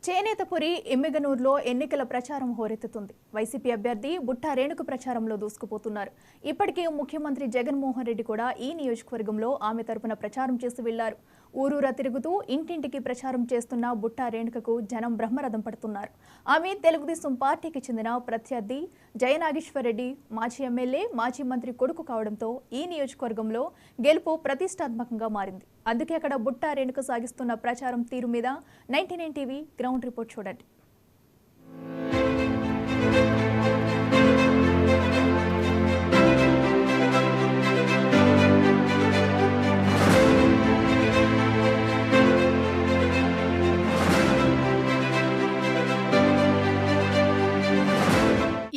చేనేతపురి ఎమ్మిగనూరులో ఎన్నికల ప్రచారం హోరెత్తుతుంది. వైసీపీ అభ్యర్థి బుట్టా రేణుక ప్రచారంలో దూసుకుపోతున్నారు. ఇప్పటికే ముఖ్యమంత్రి జగన్మోహన్ రెడ్డి కూడా ఈ నియోజకవర్గంలో ఆమె తరపున ప్రచారం చేసి వెళ్లారు. ఊరూరా తిరుగుతూ ఇంటింటికి ప్రచారం చేస్తున్న బుట్టా రేణుకకు జనం బ్రహ్మరథం పడుతున్నారు. ఆమె తెలుగుదేశం పార్టీకి చెందిన ప్రత్యర్థి జయనాగేశ్వర్ రెడ్డి మాజీ ఎమ్మెల్యే, మాజీ మంత్రి కొడుకు కావడంతో ఈ నియోజకవర్గంలో గెలుపు ప్రతిష్టాత్మకంగా మారింది. అందుకే అక్కడ బుట్టా రేణుక సాగిస్తున్న ప్రచారం తీరు మీద 99 టీవీ గ్రౌండ్ రిపోర్ట్ చూడండి.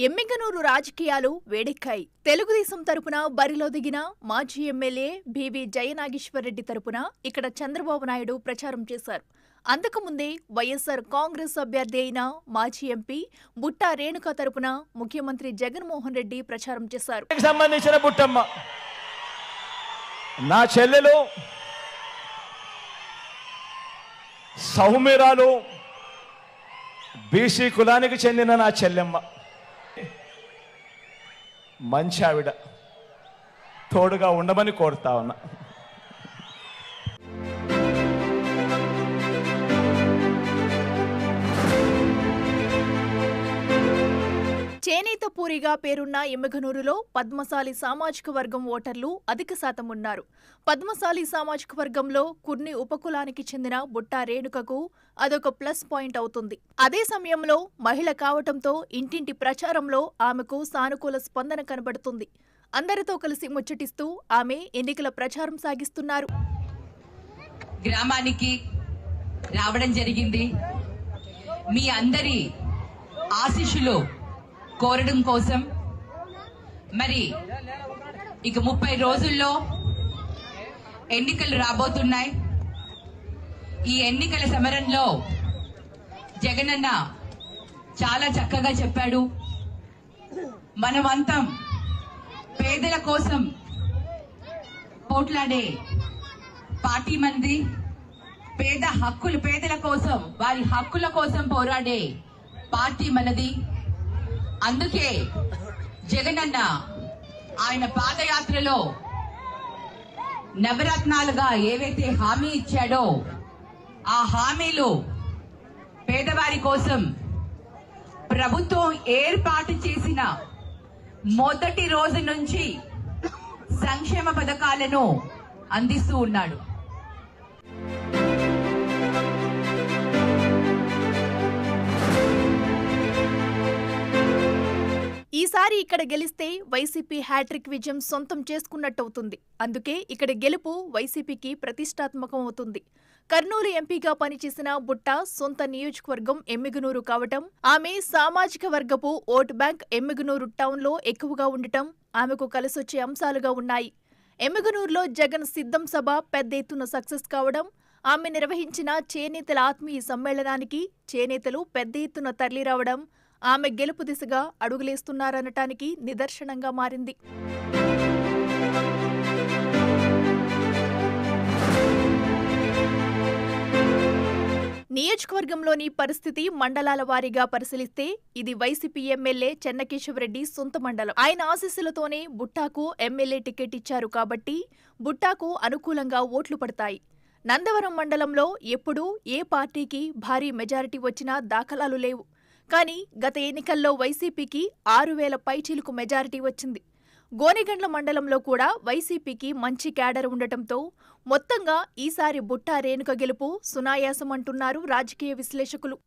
ఎమ్మిగనూరు రాజకీయాలు వేడెక్కాయి. తెలుగుదేశం తరపున బరిలో దిగిన మాజీ ఎమ్మెల్యే బీవీ జయనాగేశ్వర్ రెడ్డి తరపున ఇక్కడ చంద్రబాబు నాయుడు ప్రచారం చేశారు. అంతకుముందే వైఎస్ఆర్ కాంగ్రెస్ అభ్యర్థి అయిన మాజీ ఎంపీ బుట్టా రేణుక తరపున ముఖ్యమంత్రి జగన్మోహన్ రెడ్డి ప్రచారం చేశారు. సంబంధించిన బుట్టమ్మ నా చెల్లెలు సౌమ్యరాలు, బీసీ కులానికి చెందిన నా చెల్లెమ్మ, మంచి ఆవిడ, తోడుగా ఉండమని కోరుతా ఉన్నా. చేనేతపూరిగా పేరున్న ఎమ్మిగనూరులో పద్మశాలి సామాజిక వర్గం ఓటర్లు అధిక శాతం ఉన్నారు. పద్మశాలి సామాజిక వర్గంలో కుర్ని ఉపకులానికి చెందిన బుట్టా రేణుకకు అదొక ప్లస్ పాయింట్ అవుతుంది. అదే సమయంలో మహిళ కావటంతో ఇంటింటి ప్రచారంలో ఆమెకు సానుకూల స్పందన కనబడుతుంది. అందరితో కలిసి ముచ్చటిస్తూ ఆమె ఎన్నికల ప్రచారం సాగిస్తున్నారు. గ్రామానికి రావడం జరిగింది. మీ అందరి ఆశీస్సులు కోరడం కోసం. మరి ఇక 30 రోజుల్లో ఎన్నికలు రాబోతున్నాయి. ఈ ఎన్నికల సమరంలో జగనన్న చాలా చక్కగా చెప్పాడు. మనమంతా పేదల కోసం పోట్లాడే పార్టీ మంది, పేదల కోసం, వారి హక్కుల కోసం పోరాడే పార్టీ మనది. అందుకే జగనన్న ఆయన పాదయాత్రలో నవరత్నాలుగా ఏవైతే హామీ ఇచ్చాడో ఆ హామీలు పేదవారి కోసం ప్రభుత్వం ఏర్పాటు చేసిన మొదటి రోజు నుంచి సంక్షేమ పథకాలను అందిస్తూ ఉన్నాడు. ఈసారి ఇక్కడ గెలిస్తే వైసీపీ హ్యాట్రిక్ విజయం సొంతం చేసుకున్నట్టవుతుంది. అందుకే ఇక్కడ గెలుపు వైసీపీకి ప్రతిష్టాత్మకం అవుతుంది. కర్నూలు ఎంపీగా పనిచేసిన బుట్టా సొంత నియోజకవర్గం ఎమ్మిగనూరు కావటం, ఆమె సామాజిక వర్గపు ఓటు బ్యాంక్ ఎమ్మిగనూరు టౌన్లో ఎక్కువగా ఉండటం ఆమెకు కలిసొచ్చే అంశాలుగా ఉన్నాయి. ఎమ్మిగనూరులో జగన్ సిద్ధం సభ పెద్ద ఎత్తున సక్సెస్ కావడం, ఆమె నిర్వహించిన చేనేతల ఆత్మీయ సమ్మేళనానికి చేనేతలు పెద్ద ఎత్తున తరలిరావడం ఆమె గెలుపు దిశగా అడుగులేస్తున్నారనటానికి నిదర్శనంగా మారింది. నియోజకవర్గంలోని పరిస్థితి మండలాల వారీగా పరిశీలిస్తే ఇది వైసీపీ ఎమ్మెల్యే చెన్నకేశవరెడ్డి సొంత మండలం. ఆయన ఆశీస్సులతోనే బుట్టాకు ఎమ్మెల్యే టికెట్ ఇచ్చారు కాబట్టి బుట్టాకు అనుకూలంగా ఓట్లు పడతాయి. నందవరం మండలంలో ఎప్పుడూ ఏ పార్టీకి భారీ మెజారిటీ వచ్చినా దాఖలాలు లేవు. కానీ గత ఎన్నికల్లో వైసీపీకి 6,000 పైచీలకు మెజారిటీ వచ్చింది. గోనెగండ్ల మండలంలో కూడా వైసీపీకి మంచి క్యాడర్ ఉండటంతో మొత్తంగా ఈసారి బుట్టా రేణుక గెలుపు సునాయాసం అంటున్నారు రాజకీయ విశ్లేషకులు.